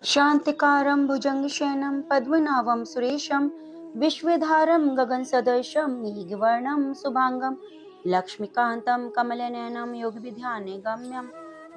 शान्तिकारं भुजङ्गशयनं पद्मनाभं सुरेशं विश्वधारं गगनसदृशं मेघवर्णं शुभांगं लक्ष्मीकान्तं कमलनयनं योगविद्यानिगम्यं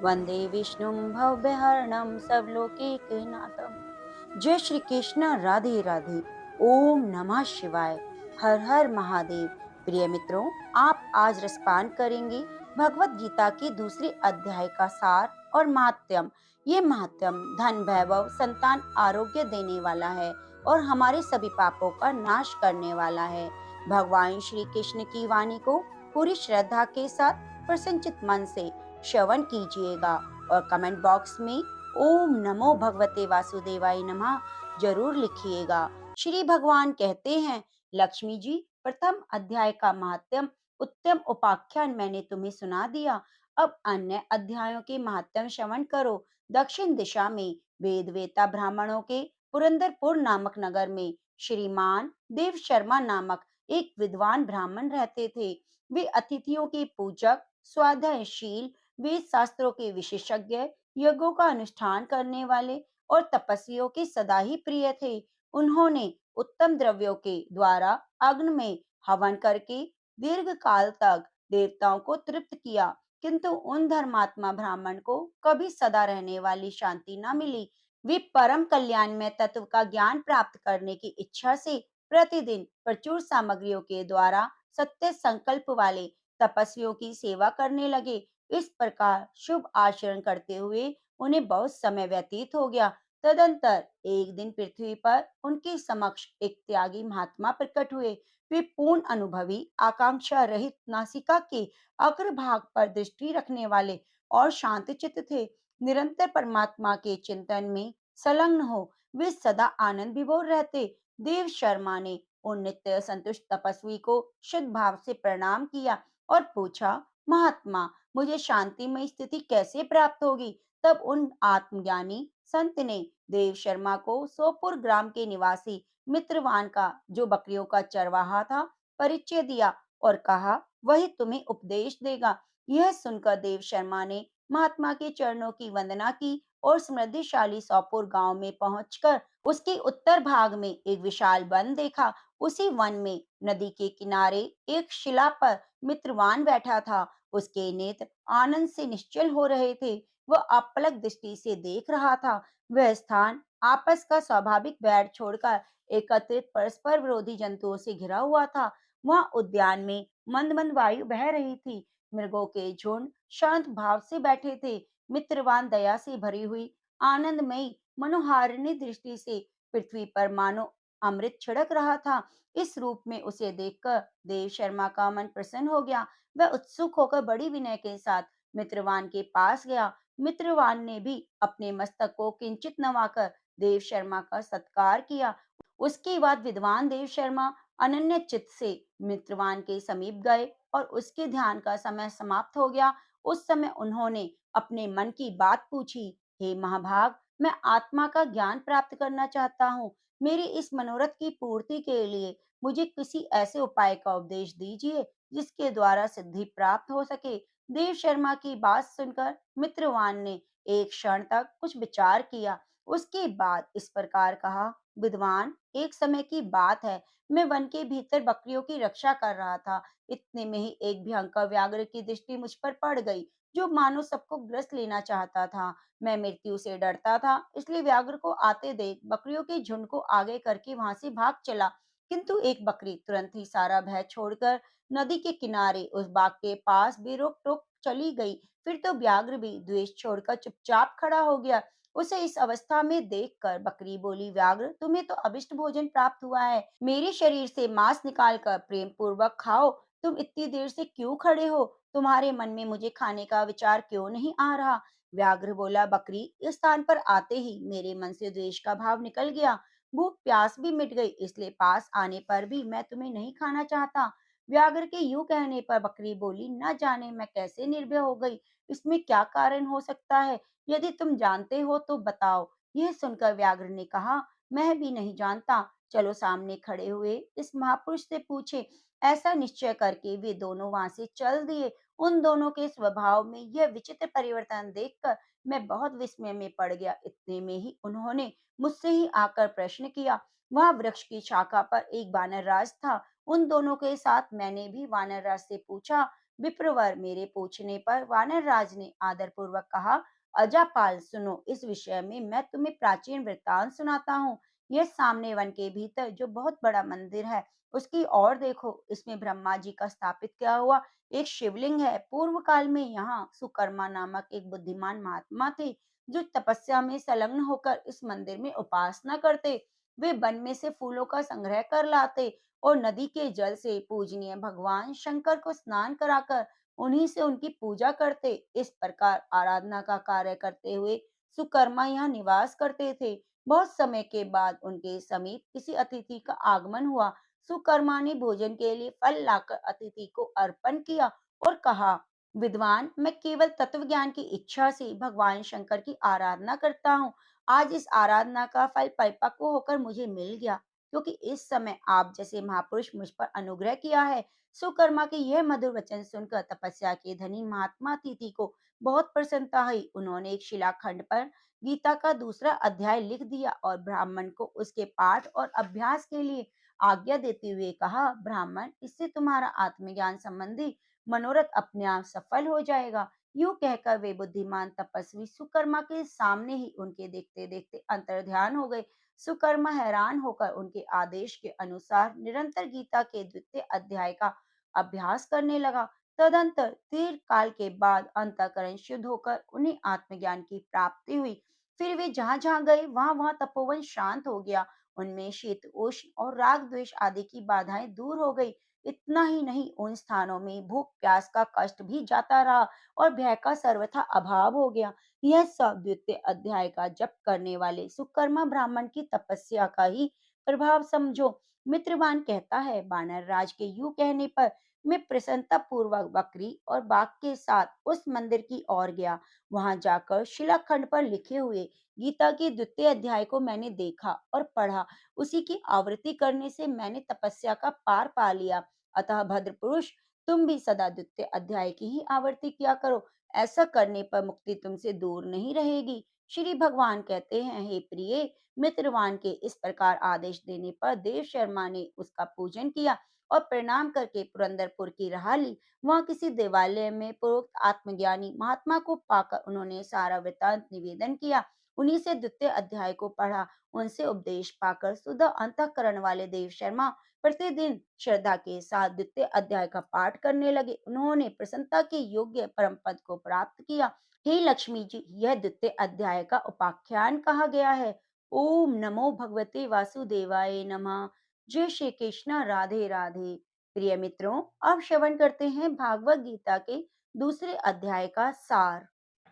वन्दे विष्णुं भव्यहरणं सर्वलोकैकनाथं। जय श्री कृष्ण, राधे राधे। ओम नमः शिवाय। हर हर महादेव। प्रिय मित्रों, आप आज रसपान करेंगे भगवत गीता की दूसरी अध्याय का सार और महात्म्य। ये महात्म्य धन वैभव संतान आरोग्य देने वाला है और हमारे सभी पापों का नाश करने वाला है। भगवान श्री कृष्ण की वाणी को पूरी श्रद्धा के साथ प्रसन्नचित मन से श्रवण कीजिएगा और कमेंट बॉक्स में ओम नमो भगवते वासुदेवाय नमः जरूर लिखिएगा। श्री भगवान कहते हैं, लक्ष्मी जी, प्रथम अध्याय का महात्म्य उत्तम उपाख्यान मैंने तुम्हें सुना दिया। अब अन्य अध्यायों के महात्म्य श्रवण करो। दक्षिण दिशा में वेदवेता ब्राह्मणों के पुरंदरपुर नामक नगर में श्रीमान देव शर्मा नामक एक विद्वान ब्राह्मण रहते थे। वे अतिथियों के पूजक, स्वाध्यायशील, वेद शास्त्रों के विशेषज्ञ, यज्ञों का अनुष्ठान करने वाले और तपस्वियों के सदा ही प्रिय थे। उन्होंने उत्तम द्रव्यों के द्वारा अग्नि में हवन करके दीर्घ काल तक देवताओं को तृप्त किया, किंतु उन धर्मात्मा ब्राह्मण को कभी सदा रहने वाली शांति न मिली। वे परम कल्याण में तत्व का ज्ञान प्राप्त करने की इच्छा से प्रतिदिन प्रचुर सामग्रियों के द्वारा सत्य संकल्प वाले तपस्वियों की सेवा करने लगे। इस प्रकार शुभ आचरण करते हुए उन्हें बहुत समय व्यतीत हो गया। तदंतर एक दिन पृथ्वी पर उनके समक्ष एक त्यागी महात्मा प्रकट हुए। वे पूर्ण अनुभवी, आकांक्षा रहित, नासिका के अग्रभाग पर दृष्टि रखने वाले और शांत चित्त थे। निरंतर परमात्मा के चिंतन में संलग्न हो वे सदा आनंद विभोर रहते। देव शर्मा ने उन नित्य संतुष्ट तपस्वी को शुद्ध भाव से प्रणाम किया और पूछा, महात्मा, मुझे शांतिमय स्थिति कैसे प्राप्त होगी? तब उन आत्मज्ञानी संत ने देव शर्मा को सोपुर ग्राम के निवासी मित्रवान का, जो बकरियों का चरवाहा था, परिचय दिया और कहा, वही तुम्हें उपदेश देगा। यह सुनकर देव शर्मा ने महात्मा के चरणों की वंदना की और समृद्धिशाली सोपुर गांव में पहुंचकर उसके उत्तर भाग में एक विशाल वन देखा। उसी वन में नदी के किनारे एक शिला पर मित्रवान बैठा था। उसके नेत्र आनंद से निश्चल हो रहे थे। वह अपलक दृष्टि से देख रहा था। वह स्थान आपस का स्वाभाविक बैर छोड़कर एकत्रित परस्पर विरोधी जंतुओं से घिरा हुआ था। वहां उद्यान में मंद मंद वायु बह रही थी। मृगों के झुंड शांत भाव से बैठे थे। मित्रवान दया से भरी हुई आनंदमयी मनोहारिणी दृष्टि से पृथ्वी पर मानो अमृत छिड़क रहा था। इस रूप में उसे देखकर देव शर्मा का मन प्रसन्न हो गया। वह उत्सुक होकर बड़ी विनय के साथ मित्रवान के पास गया। मित्रवान ने भी अपने मस्तक को किंचित नवाकर देव शर्मा का सत्कार किया। उसके बाद विद्वान देव शर्मा अनन्य चित्त से मित्रवान के समीप गए और उसके ध्यान का समय समाप्त हो गया। उस समय उन्होंने अपने मन की बात पूछी, हे महाभाग, मैं आत्मा का ज्ञान प्राप्त करना चाहता हूँ। मेरी इस मनोरथ की पूर्ति के लिए मुझे किसी ऐसे उपाय का उपदेश दीजिए जिसके द्वारा सिद्धि प्राप्त हो सके। देव शर्मा की बात सुनकर मित्रवान ने एक क्षण तक कुछ विचार किया। उसके बाद इस प्रकार कहा, विद्वान, एक समय की बात है, मैं वन के भीतर बकरियों की रक्षा कर रहा था। इतने में ही एक भयंकर व्याघ्र की दृष्टि मुझ पर पड़ गई, जो मानो सबको ग्रस लेना चाहता था। मैं मृत्यु से डरता था, इसलिए व्याघ्र को आते देख बकरियों के झुंड को आगे करके वहां से भाग चला। किंतु एक बकरी तुरंत ही सारा भय छोड़कर नदी के किनारे उस बाग के पास बेरोक टोक चली गई। फिर तो व्याघ्र भी द्वेष छोड़कर चुपचाप खड़ा हो गया। उसे इस अवस्था में देखकर बकरी बोली, व्याघ्र, तुम्हें तो अभिष्ट भोजन प्राप्त हुआ है। मेरे शरीर से मांस निकालकर प्रेम पूर्वक खाओ। तुम इतनी देर से क्यों खड़े हो? तुम्हारे मन में मुझे खाने का विचार क्यों नहीं आ रहा? व्याघ्र बोला, बकरी, इस स्थान पर आते ही मेरे मन से द्वेष का भाव निकल गया। भूख प्यास भी मिट गई, इसलिए पास आने पर भी मैं तुम्हें नहीं खाना चाहता। व्याघ्र के यूं कहने पर बकरी बोली, न जाने मैं कैसे निर्भय हो गई। इसमें क्या कारण हो सकता है? यदि तुम जानते हो तो बताओ। यह सुनकर व्याघ्र ने कहा, मैं भी नहीं जानता। चलो सामने खड़े हुए इस महापुरुष से पूछे। ऐसा निश्चय करके वे दोनों वहां से चल दिए। उन दोनों के स्वभाव में यह विचित्र परिवर्तन देखकर मैं बहुत विस्मय में पड़ गया। इतने में ही उन्होंने मुझसे ही आकर प्रश्न किया। वहां वृक्ष की शाखा पर एक वानर राज था। उन दोनों के साथ मैंने भी वानर राज से पूछा। विप्रवर, मेरे पूछने पर वानर राज ने आदर पूर्वक कहा, अजापाल सुनो, इस विषय में मैं तुम्हें प्राचीन वृत्तांत सुनाता हूँ। यह सामने वन के भीतर जो बहुत बड़ा मंदिर है, उसकी ओर देखो, इसमें ब्रह्मा जी का स्थापित किया हुआ एक शिवलिंग है। पूर्व काल में यहाँ सुकर्मा नामक एक बुद्धिमान महात्मा थे, जो तपस्या में संलग्न होकर इस मंदिर में उपासना करते। वे वन में से फूलों का संग्रह कर लाते और नदी के जल से पूजनीय भगवान शंकर को स्नान कराकर उन्हीं से उनकी पूजा करते। इस प्रकार आराधना का कार्य करते हुए सुकर्मा यहाँ निवास करते थे। बहुत समय के बाद उनके समीप किसी अतिथि का आगमन हुआ। सुकर्मा ने भोजन के लिए फल लाकर अतिथि को अर्पण किया और कहा, विद्वान, मैं केवल तत्व ज्ञान की इच्छा से भगवान शंकर की आराधना करता हूँ। आज इस आराधना का फल परिपक्व होकर मुझे मिल गया, क्योंकि इस समय आप जैसे महापुरुष मुझ पर अनुग्रह किया है। सुकर्मा के यह मधुर वचन सुनकर तपस्या के धनी महात्मा अतिथि को बहुत प्रसन्नता हुई। उन्होंने एक शिलाखंड पर गीता का दूसरा अध्याय लिख दिया और ब्राह्मण को उसके पाठ और अभ्यास के लिए आज्ञा देते हुए कहा, ब्राह्मण, इससे तुम्हारा आत्मज्ञान संबंधी मनोरथ अपने आप सफल हो जाएगा। यूं कहकर वे बुद्धिमान तपस्वी सुकर्मा के सामने ही उनके देखते देखते अंतर्ध्यान हो गए। सुकर्मा हैरान होकर उनके आदेश के अनुसार निरंतर गीता के द्वितीय अध्याय का अभ्यास करने लगा। तदंतर दीर्घ काल के बाद अंतःकरण शुद्ध होकर उन्हें आत्मज्ञान की प्राप्ति हुई। फिर वे जहां जहां गए वहां वहां तपोवन शांत हो गया। उनमें शीत उष्ण और राग द्वेष आदि की बाधाएं दूर हो गई। इतना ही नहीं, उन स्थानों में भूख प्यास का कष्ट भी जाता रहा और भय का सर्वथा अभाव हो गया। यह सब द्वितीय अध्याय का जप करने वाले सुकर्मा ब्राह्मण की तपस्या का ही प्रभाव समझो। मित्रवान कहता है, बानर राज के यूं कहने पर मैं प्रसन्नता पूर्वक बकरी और बाघ के साथ उस मंदिर की ओर गया। वहां जाकर शिलाखंड पर लिखे हुए गीता के द्वितीय अध्याय को मैंने देखा और पढ़ा। उसी की आवृत्ति करने से मैंने तपस्या का पार पा लिया। अतः भद्र पुरुष, तुम भी सदा द्वितीय अध्याय की ही आवृत्ति किया करो। ऐसा करने पर मुक्ति तुमसे दूर नहीं रहेगी। श्री भगवान कहते हैं, हे प्रिय, मित्रवान के इस प्रकार आदेश देने पर देव शर्मा ने उसका पूजन किया और प्रणाम करके पुरंदरपुर की राह ली। वहां किसी देवालय में पूर्वोक्त आत्मज्ञानी महात्मा को पाकर उन्होंने सारा वृतांत निवेदन किया। उन्हीं से द्वितीय अध्याय को पढ़ा। उनसे उपदेश पाकर शुद्ध अंतःकरण वाले देव शर्मा प्रतिदिन श्रद्धा के साथ द्वितीय अध्याय का पाठ करने लगे। उन्होंने प्रसन्नता के योग्य परम पद को प्राप्त किया। हे लक्ष्मी जी, यह द्वितीय अध्याय का उपाख्यान कहा गया है। ओम नमो भगवते वासुदेवाय नमः। जय श्री कृष्ण, राधे राधे। प्रिय मित्रों, अब श्रवण करते हैं भागवत गीता के दूसरे अध्याय का सार।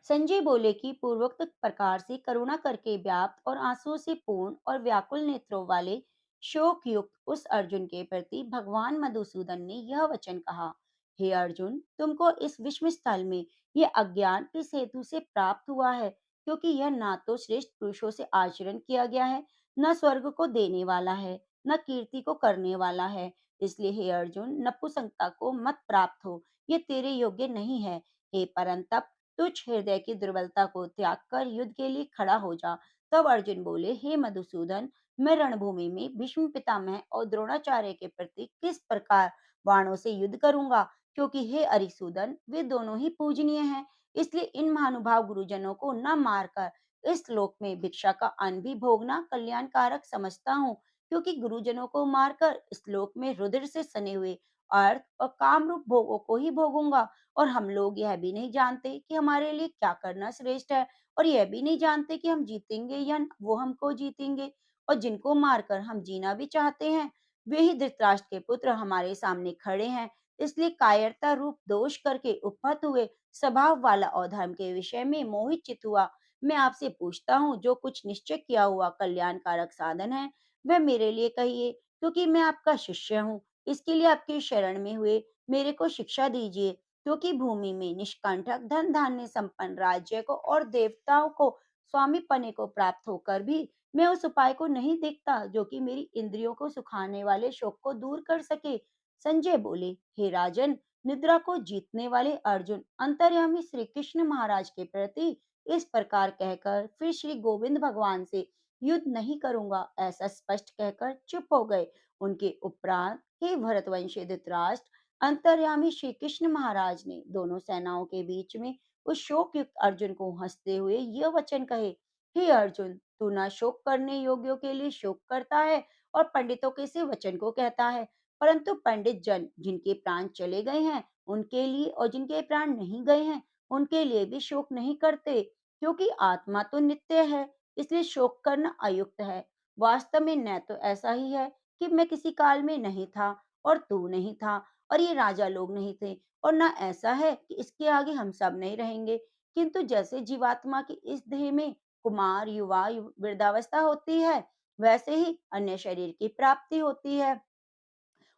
संजय बोले कि पूर्वोक्त प्रकार से करुणा करके व्याप्त और आंसुओं से पूर्ण और व्याकुल नेत्रों वाले शोक युक्त उस अर्जुन के प्रति भगवान मधुसूदन ने यह वचन कहा, हे अर्जुन, तुमको इस विषम स्थल में यह अज्ञान किस हेतु से प्राप्त हुआ है, क्योंकि यह ना तो श्रेष्ठ पुरुषों से आचरण किया गया है, न स्वर्ग को देने वाला है, न कीर्ति को करने वाला है। इसलिए हे अर्जुन, नपुंसकता को मत प्राप्त हो, ये तेरे योग्य नहीं है। हे परंतप, तुच्छ हृदय की दुर्बलता को त्याग कर युद्ध के लिए खड़ा हो जा। तब अर्जुन बोले, हे मधुसूदन, मैं रणभूमि में भीष्म पितामह और द्रोणाचार्य के प्रति किस प्रकार बाणों से युद्ध करूंगा, क्योंकि हे अरिसूदन, वे दोनों ही पूजनीय हैं। इसलिए इन महानुभाव गुरुजनों को न मारकर इस लोक में भिक्षा का अन्न भी भोगना कल्याणकारक समझता हूँ, क्योंकि गुरुजनों को मारकर इस लोक में रुधिर से सने हुए अर्थ और काम रूप भोगों को ही भोगूंगा। और हम लोग यह भी नहीं जानते कि हमारे लिए क्या करना श्रेष्ठ है, और यह भी नहीं जानते कि हम जीतेंगे या वो हमको जीतेंगे। और जिनको मारकर हम जीना भी चाहते हैं, वे ही धृतराष्ट्र के पुत्र हमारे सामने खड़े हैं। इसलिए कायरता रूप दोष करके उपहत हुए स्वभाव वाला और धर्म के विषय में मोहित चित हुआ मैं आपसे पूछता हूँ, जो कुछ निश्चय किया हुआ कल्याणकारक साधन है, वह मेरे लिए कहिए, क्योंकि मैं आपका शिष्य हूँ। इसके लिए आपके शरण में हुए मेरे को शिक्षा दीजिए, क्योंकि भूमि में निष्कंटक धन धान्य संपन्न राज्य को और देवताओं को स्वामी पने को प्राप्त होकर भी मैं उस उपाय को नहीं देखता जो कि मेरी इंद्रियों को सुखाने वाले शोक को दूर कर सके। संजय बोले, हे राजन, निद्रा को जीतने वाले अर्जुन अंतर्यामी श्री कृष्ण महाराज के प्रति इस प्रकार कहकर फिर श्री गोविंद भगवान से युद्ध नहीं करूंगा ऐसा स्पष्ट कहकर चुप हो गए। उनके उपरांत हे भरतवंशी धृतराष्ट्र, अंतर्यामी श्री कृष्ण महाराज ने दोनों सेनाओं के बीच में उस शोक युक्त अर्जुन को हंसते हुए यह वचन कहे, हे अर्जुन, तू न शोक करने योग्यों के लिए शोक करता है और पंडितों के से वचन को कहता है, परंतु पंडित जन जिनके प्राण चले गए हैं उनके लिए और जिनके प्राण नहीं गए हैं उनके लिए भी शोक नहीं करते, क्योंकि आत्मा तो नित्य है, इसलिए शोक करना अयुक्त है। वास्तव में न तो ऐसा ही है कि मैं किसी काल में नहीं था और तू नहीं था और ये राजा लोग नहीं थे, और ना ऐसा है कि इसके आगे हम सब नहीं रहेंगे। किंतु जैसे जीवात्मा की इस देह में कुमार, युवा, वृद्धावस्था होती है, वैसे ही अन्य शरीर की प्राप्ति होती है।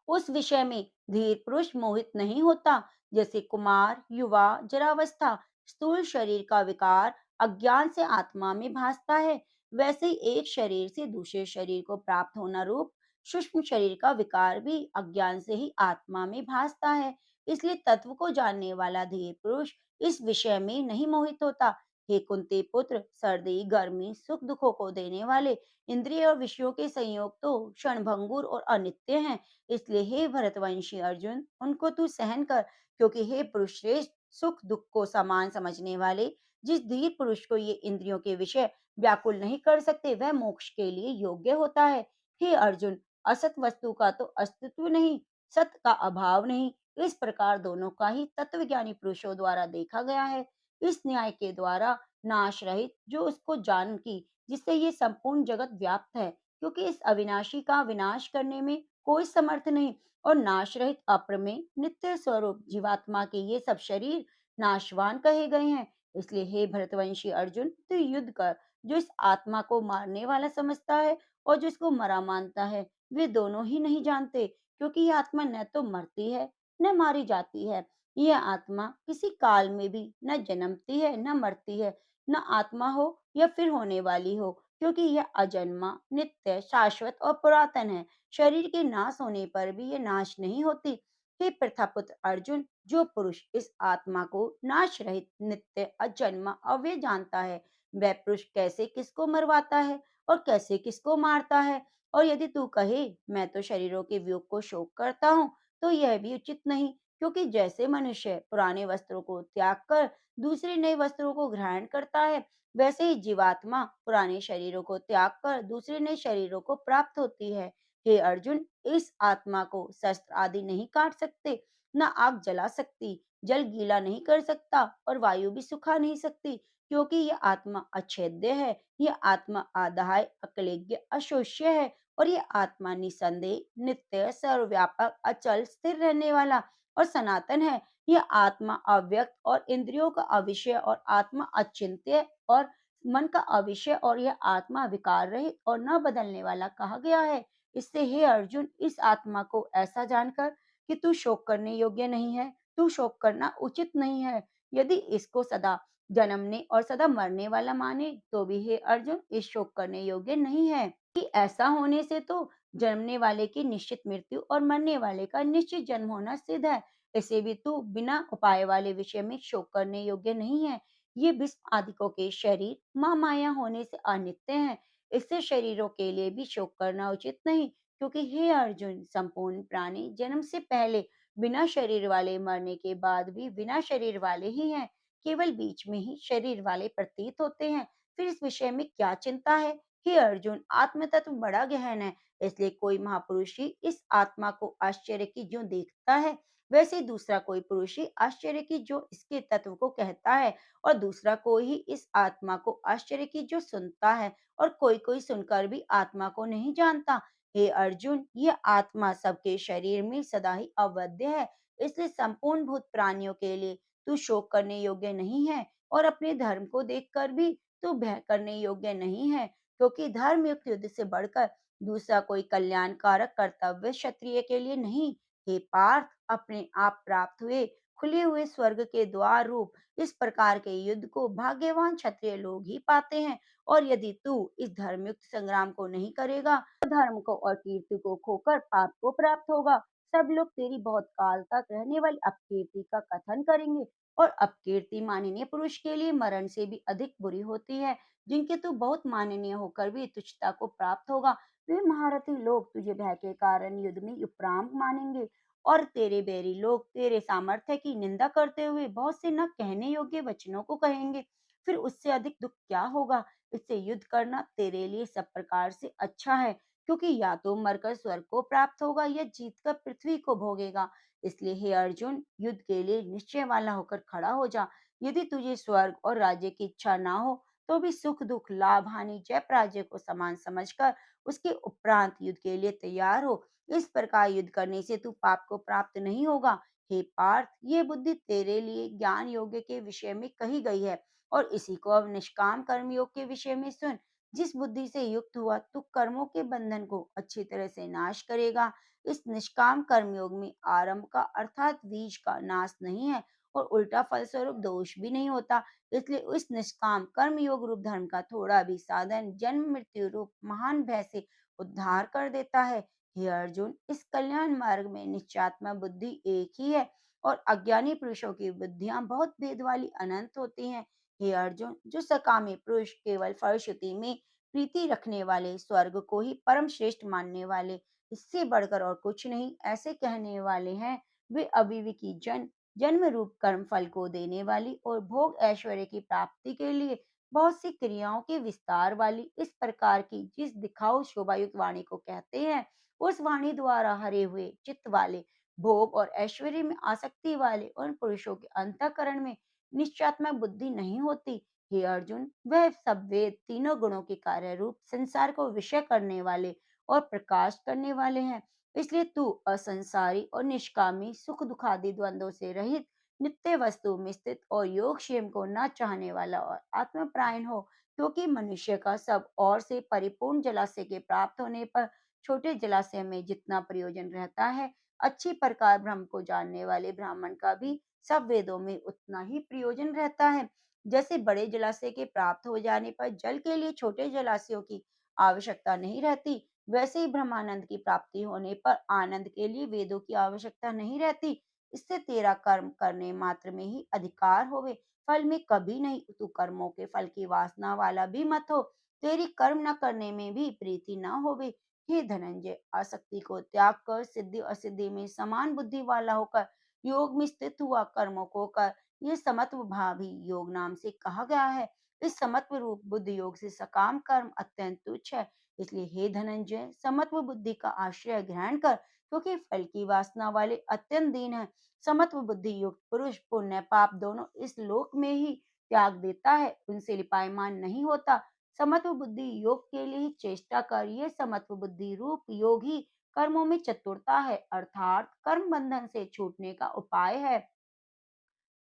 उस विषय में धीर पुरुष मोहित नहीं होता। जैसे कुमार, युवा, जरावस्था, स्थूल शरीर का विकार अज्ञान से आत्मा में भासता है, वैसे ही एक शरीर से दूसरे शरीर को प्राप्त होना रूप सूक्ष्म शरीर का विकार भी अज्ञान से ही आत्मा में भासता है। इसलिए तत्व को जानने वाला धीर पुरुष इस विषय में नहीं मोहित होता। हे कुंती पुत्र, सर्दी, गर्मी, सुख दुखों को देने वाले इंद्रिय और विषयों के संयोग तो क्षणभंगुर और अनित्य हैं। इसलिए हे भरतवंशी अर्जुन, उनको तू सहन कर, क्योंकि हे पुरुष श्रेष्ठ, सुख दुख को समान समझने वाले जिस धीर पुरुष को ये इंद्रियों के विषय व्याकुल नहीं कर सकते वह मोक्ष के लिए योग्य होता है। हे अर्जुन, असत वस्तु का तो अस्तित्व नहीं, सत का अभाव नहीं, इस प्रकार दोनों का ही तत्वज्ञानी पुरुषों द्वारा देखा गया है। इस न्याय के द्वारा नाश रहित जो उसको जान की जिससे ये संपूर्ण जगत व्याप्त है, क्योंकि इस अविनाशी का विनाश करने में कोई समर्थ नहीं, और नाश रहित अप्रमेय नित्य स्वरूप जीवात्मा के ये सब शरीर नाशवान कहे गए हैं। इसलिए हे भरतवंशी अर्जुन, तू युद्ध कर। जो इस आत्मा को मारने वाला समझता है और जिसको मरा मानता है, वे दोनों ही नहीं जानते, क्योंकि ये आत्मा न तो मरती है न मारी जाती है। यह आत्मा किसी काल में भी न जन्मती है न मरती है, न आत्मा हो या फिर होने वाली हो, क्योंकि यह अजन्मा, नित्य, शाश्वत और पुरातन है। शरीर के नाश होने पर भी ये नाश नहीं होती। हे प्रथापुत्र अर्जुन, जो पुरुष इस आत्मा को नाश रहित, नित्य, अजन्मा, अव्यय जानता है, वह पुरुष कैसे किसको मरवाता है और कैसे किसको मारता है। और यदि तू कहे मैं तो शरीरों के वियोग को शोक करता हूँ, तो यह भी उचित नहीं, क्योंकि जैसे मनुष्य पुराने वस्त्रों को त्याग कर दूसरे नए वस्त्रों को ग्रहण करता है, वैसे ही जीवात्मा पुराने शरीरों को त्याग कर दूसरे नए शरीरों को प्राप्त होती है। हे अर्जुन, इस आत्मा को शस्त्र आदि नहीं काट सकते, न आग जला सकती, जल गीला नहीं कर सकता और वायु भी सुखा नहीं सकती, क्योंकि यह आत्मा अछेद्य है। यह आत्मा आदाय, अक्लेद्य, अशोष्य है, और यह आत्मा निसंदेह, नित्य, सर्वव्यापक, अचल, स्थिर रहने वाला और सनातन है। यह आत्मा अव्यक्त और इंद्रियों का अविषय और आत्मा अचिंत्य और मन का अविषय, और यह आत्मा विकार रहित और न बदलने वाला कहा गया है। इससे हे अर्जुन, इस आत्मा को ऐसा जानकर कि तू शोक करने योग्य नहीं है, तू शोक करना उचित नहीं है। यदि इसको सदा जन्मने और सदा मरने वाला माने तो भी हे अर्जुन इस शोक करने योग्य नहीं है, कि ऐसा होने से तो जन्मने वाले की निश्चित मृत्यु और मरने वाले का निश्चित जन्म होना सिद्ध है। इसे भी तू बिना उपाय वाले विषय में शोक करने योग्य नहीं है। ये भीष्म आदिकों के शरीर माँ माया होने से अनित्य हैं, इससे शरीरों के लिए भी शोक करना उचित नहीं, क्योंकि हे अर्जुन, संपूर्ण प्राणी जन्म से पहले बिना शरीर वाले, मरने के बाद भी बिना शरीर वाले ही हैं, केवल बीच में ही शरीर वाले प्रतीत होते हैं। फिर इस विषय में क्या चिंता है? हे अर्जुन, आत्म तत्व बड़ा गहन है, इसलिए कोई महापुरुष ही इस आत्मा को आश्चर्य की ज्यों देखता है, वैसे दूसरा कोई पुरुष ही आश्चर्य की जो इसके तत्व को कहता है, और दूसरा कोई ही इस आत्मा को आश्चर्य की जो सुनता है, और कोई कोई सुनकर भी आत्मा को नहीं जानता। हे अर्जुन, यह आत्मा सबके शरीर में सदा ही अवध्य है, इसलिए संपूर्ण भूत प्राणियों के लिए तू शोक करने योग्य नहीं है, और अपने धर्म को देखकर भी तू भय करने योग्य नहीं है, क्योंकि धर्म युक्त युद्ध से बढ़कर दूसरा कोई कल्याणकारक कर्तव्य क्षत्रिय के लिए नहीं। हे पार्थ, अपने आप प्राप्त हुए खुले हुए स्वर्ग के द्वार रूप इस प्रकार के युद्ध को भाग्यवान क्षत्रिय लोग ही पाते हैं, और यदि तू इस धर्मयुक्त संग्राम को नहीं करेगा, तो धर्म को और कीर्ति को खोकर पाप को प्राप्त होगा। सब लोग तेरी बहुत काल तक रहने वाली अपकीर्ति का कथन करेंगे। और अपकीर्ति माननीय पुरुष के लिए मरण से भी अधिक बुरी होती है। जिनके तू बहुत माननीय होकर भी तुच्छता को प्राप्त होगा, वे महारथी लोग तुझे भय के कारण युद्ध में उपराम मानेंगे। और तेरे बैरी लोग तेरे सामर्थ्य की निंदा करते हुए बहुत से न कहने योग्य वचनों को कहेंगे। फिर उससे अधिक दुख क्या होगा। इससे युद्ध करना तेरे लिए सब प्रकार से अच्छा है, क्योंकि या तो मरकर स्वर्ग को प्राप्त होगा या जीतकर पृथ्वी को भोगेगा। इसलिए हे अर्जुन, युद्ध के लिए निश्चय वाला होकर खड़ा हो जा। यदि तुझे स्वर्ग और राज्य की इच्छा ना हो, तो भी सुख दुख लाभ हानि जय पराजय को समान समझकर उसके उपरांत युद्ध के लिए तैयार हो। इस प्रकार युद्ध करने से तू पाप को प्राप्त नहीं होगा। हे पार्थ, ये बुद्धि तेरे लिए ज्ञान योग्य के विषय में कही गई है। और इसी को अब निष्काम कर्म योग के विषय में सुन। जिस बुद्धि से युक्त हुआ तू कर्मों के बंधन को अच्छी तरह से नाश करेगा। इस निष्काम कर्म योग में आरंभ का अर्थात बीज का नाश नहीं है, और उल्टा फलस्वरूप दोष भी नहीं होता। इसलिए उस निष्काम कर्म योग रूप धर्म का थोड़ा भी साधन जन्म मृत्यु रूप महान भय से उद्धार कर देता है। हे अर्जुन, इस कल्याण मार्ग में निश्चयात्मा बुद्धि एक ही है, और अज्ञानी पुरुषों की बुद्धियां बहुत भेद वाली अनंत होती हैं। हे अर्जुन, जो सकामी पुरुष केवल फलश्रुति में प्रीति रखने वाले, स्वर्ग को ही परम श्रेष्ठ मानने वाले, इससे बढ़कर और कुछ नहीं ऐसे कहने वाले हैं, वे अविवेकी जन जन्म रूप कर्म फल को देने वाली और भोग ऐश्वर्य की प्राप्ति के लिए बहुत सी क्रियाओं के विस्तार वाली इस प्रकार की जिस दिखाऊ शोभायुक्त वाणी को कहते हैं, उस वाणी द्वारा हरे हुए चित्त वाले, भोग और ऐश्वर्य में आसक्ति वाले उन पुरुषों के अंतःकरण में निश्चयात्मक बुद्धि नहीं होती। हे अर्जुन, वह सब वेद तीनों गुणों के कार्य रूप संसार को विषय करने वाले और प्रकाश करने वाले हैं। इसलिए तू असंसारी और निष्कामी, सुख दुखादि द्वंद्वों से रहित, नित्य वस्तु में स्थित और योगक्षेम को न चाहने वाला और आत्मपरायण हो। क्योंकि मनुष्य का सब और से परिपूर्ण जलाशय के प्राप्त होने पर छोटे जलाशय में जितना प्रयोजन रहता है, अच्छी प्रकार ब्रह्म को जानने वाले ब्राह्मण का भी सब वेदों में उतना ही प्रयोजन रहता है। जैसे बड़े जलाशय के प्राप्त हो जाने पर जल के लिए छोटे जलाशयों की आवश्यकता नहीं रहती, वैसे ही ब्रह्मानंद की प्राप्ति होने पर आनंद के लिए वेदों की आवश्यकता नहीं रहती। इससे तेरा कर्म करने मात्र में ही अधिकार होवे, फल में कभी नहीं। तू कर्मों के फल की वासना वाला भी मत हो, तेरी कर्म न करने में भी प्रीति न होवे। हे धनंजय, आसक्ति को त्याग कर सिद्धि असिद्धि में समान बुद्धि वाला होकर योग में स्थित हुआ कर्मों को कर। ये समत्व भाव ही योग नाम से कहा गया है। इस समत्व रूप बुद्धि योग से सकाम कर्म अत्यंत तुच्छ है। इसलिए हे धनंजय, समत्व बुद्धि का आश्रय ग्रहण कर, क्योंकि फल की वासना वाले अत्यंत दीन है। समत्व बुद्धि युक्त पुरुष पुण्य पाप दोनों इस लोक में ही त्याग देता है, उनसे लिपायमान नहीं होता। समत्व बुद्धि योग के लिए ही चेष्टा कर। ये समत्व बुद्धि रूप योग ही कर्मों में चतुरता है, अर्थात कर्म बंधन से छूटने का उपाय है।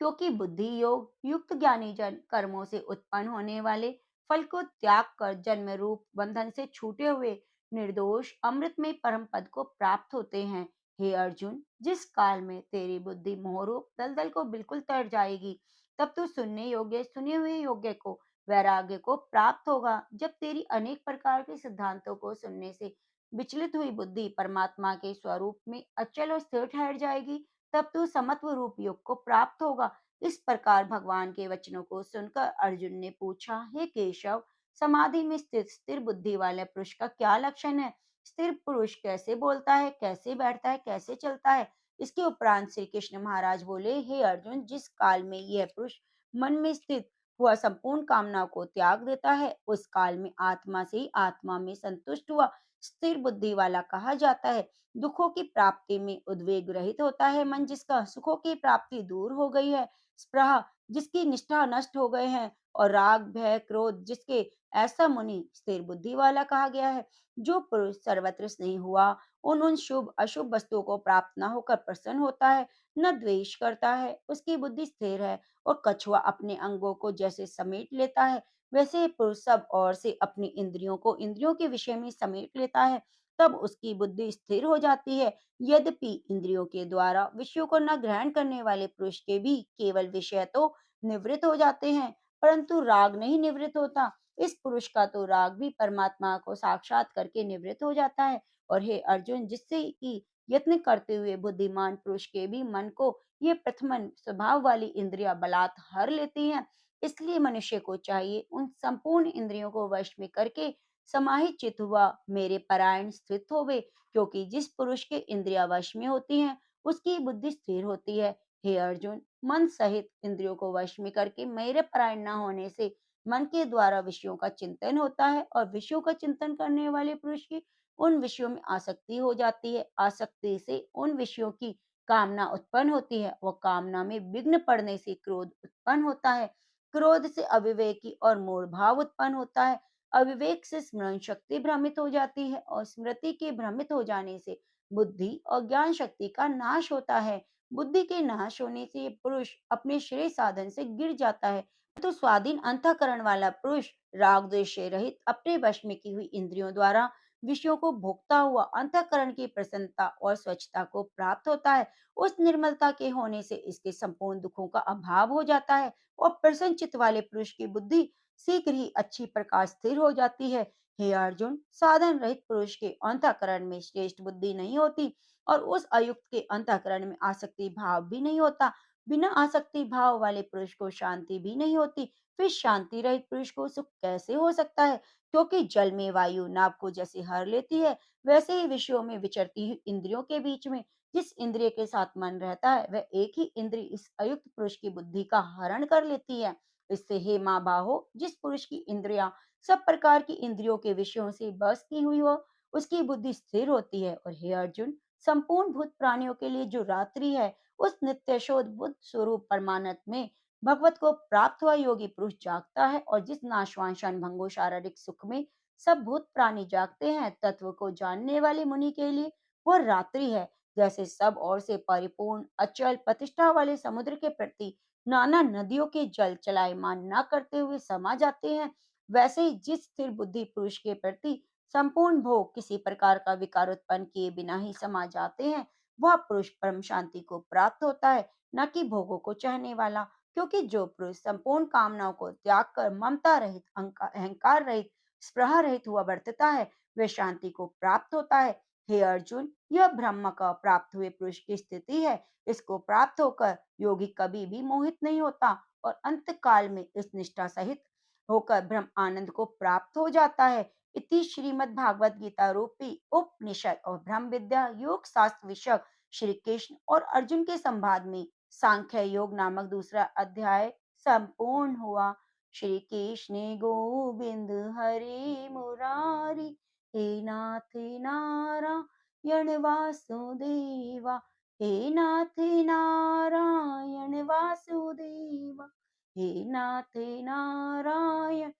क्योंकि बुद्धि योग युक्त ज्ञानी जन कर्मों से उत्पन्न होने वाले फल को त्याग कर जन्म रूप बंधन से छूटे हुए निर्दोष अमृतमय परम पद को प्राप्त होते हैं। हे अर्जुन, जिस काल में तेरी बुद्धि मोहरूप दलदल को बिल्कुल तर जाएगी, तब तू सुनने योग्य सुने हुए योग्य को वैराग्य को प्राप्त होगा। जब तेरी अनेक प्रकार के सिद्धांतों को सुनने से विचलित हुई बुद्धि परमात्मा के स्वरूप में अचल और स्थिर ठहर जाएगी, तब तू समत्व रूप योग को प्राप्त होगा। इस प्रकार भगवान के वचनों को सुनकर अर्जुन ने पूछा, हे केशव, समाधि में स्थित स्थिर बुद्धि वाले पुरुष का क्या लक्षण है। स्थिर पुरुष कैसे बोलता है, कैसे बैठता है, कैसे चलता है। इसके उपरांत श्री कृष्ण महाराज बोले, हे अर्जुन, जिस काल में यह पुरुष मन में स्थित हुआ संपूर्ण कामनाओं को त्याग देता है, उस काल में आत्मा से ही आत्मा में संतुष्ट हुआ स्थिर बुद्धि वाला कहा जाता है। दुखों की प्राप्ति में उद्वेग रहित होता है मन जिसका, सुखों की प्राप्ति दूर हो गई है, स्पृहा जिसकी निष्ठा नष्ट हो गए हैं, और राग भय क्रोध जिसके, ऐसा मुनि स्थिर बुद्धि वाला कहा गया है। जो पुरुष सर्वत्र स्नेही हुआ, उन शुभ अशुभ वस्तुओं को प्राप्त न होकर प्रसन्न होता है, न द्वेष करता है, उसकी बुद्धि स्थिर है। और कछुआ अपने अंगों को जैसे समेट लेता है, वैसे ही पुरुष सब और से अपनी इंद्रियों को इंद्रियों के विषय में समेट लेता है, तब उसकी बुद्धि स्थिर हो जाती है। यद्यपि इंद्रियों के द्वारा विषयों को न ग्रहण करने वाले पुरुष के भी केवल विषय तो निवृत्त हो जाते हैं, परंतु राग नहीं निवृत्त होता। इस पुरुष का तो राग भी परमात्मा को साक्षात करके निवृत्त हो जाता है। और हे अर्जुन, जिससे कि यत्न करते हुए बुद्धिमान पुरुष के भी मन को ये प्रथम स्वभाव वाली इंद्रियां बलात् हर लेती हैं। इसलिए मनुष्य को चाहिए उन संपूर्ण इंद्रियों को वश में करके समाहित चित हुआ मेरे परायण स्थित होवे, क्योंकि जिस पुरुष के इंद्रियां वश में होती हैं उसकी बुद्धि स्थिर होती है। हे अर्जुन, मन सहित इंद्रियों को वश में करके मेरे परायण न होने से मन के द्वारा विषयों का चिंतन होता है और विषयों का चिंतन करने वाले पुरुष की उन विषयों में आसक्ति हो जाती है। आसक्ति से उन विषयों की कामना उत्पन्न होती है। वह कामना में विघ्न पड़ने से क्रोध उत्पन्न होता है। क्रोध से अविवेकी और मूढ़ भाव उत्पन्न होता है। अविवेक से स्मरण शक्ति भ्रमित हो जाती है और स्मृति के भ्रमित हो जाने से बुद्धि और ज्ञान शक्ति का नाश होता है। बुद्धि के नाश होने से ये पुरुष अपने श्रेय साधन से गिर जाता है। तो स्वाधीन अंतःकरण वाला पुरुष राग द्वेष से रहित अपने वश में की हुई इंद्रियों द्वारा विषयों को भोगता हुआ अंतःकरण की प्रसन्नता और स्वच्छता को प्राप्त होता है। उस निर्मलता के होने से इसके संपूर्ण दुखों का अभाव हो जाता है और प्रसन्न चित्त वाले पुरुष की बुद्धि शीघ्र ही अच्छी प्रकार स्थिर हो जाती है। हे अर्जुन, साधन रहित पुरुष के अंतःकरण में श्रेष्ठ बुद्धि नहीं होती और उस अयुक्त के अंतःकरण में आसक्ति भाव भी नहीं होता। बिना आसक्ति भाव वाले पुरुष को शांति भी नहीं होती। फिर शांति रहित पुरुष को सुख कैसे हो सकता है? क्योंकि जल में वायु नाव को जैसे हर लेती है, वैसे ही विषयों में विचरती हुई इंद्रियों के बीच में जिस इंद्रिय के साथ मन रहता है, वह एक ही इंद्रिय इस अयुक्त पुरुष की बुद्धि का हरण कर लेती है। इससे हे माँ बाहो, जिस पुरुष की इंद्रियां सब प्रकार की इंद्रियों के विषयों से बस की हुई हो, उसकी बुद्धि स्थिर होती है। और हे अर्जुन, संपूर्ण भूत प्राणियों के लिए जो रात्रि है, उस नित्य शोध बुद्ध स्वरूप परमानंद में भगवत को प्राप्त हुआ योगी पुरुष जागता है। और जिस नाशवान क्षण भंगो शारीरिक सुख में सब भूत प्राणी जागते हैं, तत्व को जानने वाले मुनि के लिए वह रात्रि है। जैसे सब ओर से परिपूर्ण अचल प्रतिष्ठा वाले समुद्र के प्रति नाना नदियों के जल चलायमान न करते हुए समा जाते हैं, वैसे ही जिस स्थिर बुद्धि पुरुष के प्रति संपूर्ण भोग किसी प्रकार का विकार उत्पन्न किए बिना ही समा जाते हैं, वह पुरुष परम शांति को प्राप्त होता है, न कि भोगों को चाहने वाला। क्योंकि जो पुरुष संपूर्ण कामनाओं को त्याग कर ममता रहित अहंकार रहित स्पृहा रहित हुआ वर्तता है, वह शांति को प्राप्त होता है। हे अर्जुन, यह ब्रह्म का प्राप्त हुए पुरुष की स्थिति है। इसको प्राप्त होकर योगी कभी भी मोहित नहीं होता और अंत काल में इस निष्ठा सहित होकर ब्रह्म आनंद को प्राप्त हो जाता है। इति श्रीमद् भागवत गीता रूपी उपनिषद और ब्रह्म विद्या योग शास्त्र विषय श्री कृष्ण और अर्जुन के संवाद में सांख्य योग नामक दूसरा अध्याय संपूर्ण हुआ। श्री कृष्ण गोविंद हरे मुरारी, हे नाथ नारायण वासुदेवा, हे नाथ नारायण वासुदेवा, हे नाथ नारायण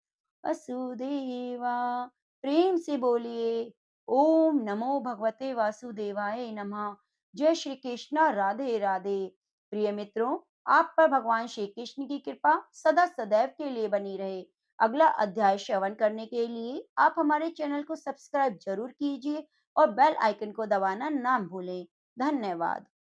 वसुदेवा। प्रेम से बोलिए ओम नमो भगवते वासुदेवाय नमः। जय श्री कृष्णा, राधे राधे। प्रिय मित्रों, आप पर भगवान श्री कृष्ण की कृपा सदा सदैव के लिए बनी रहे। अगला अध्याय श्रवण करने के लिए आप हमारे चैनल को सब्सक्राइब जरूर कीजिए और बेल आइकन को दबाना ना भूलें। धन्यवाद।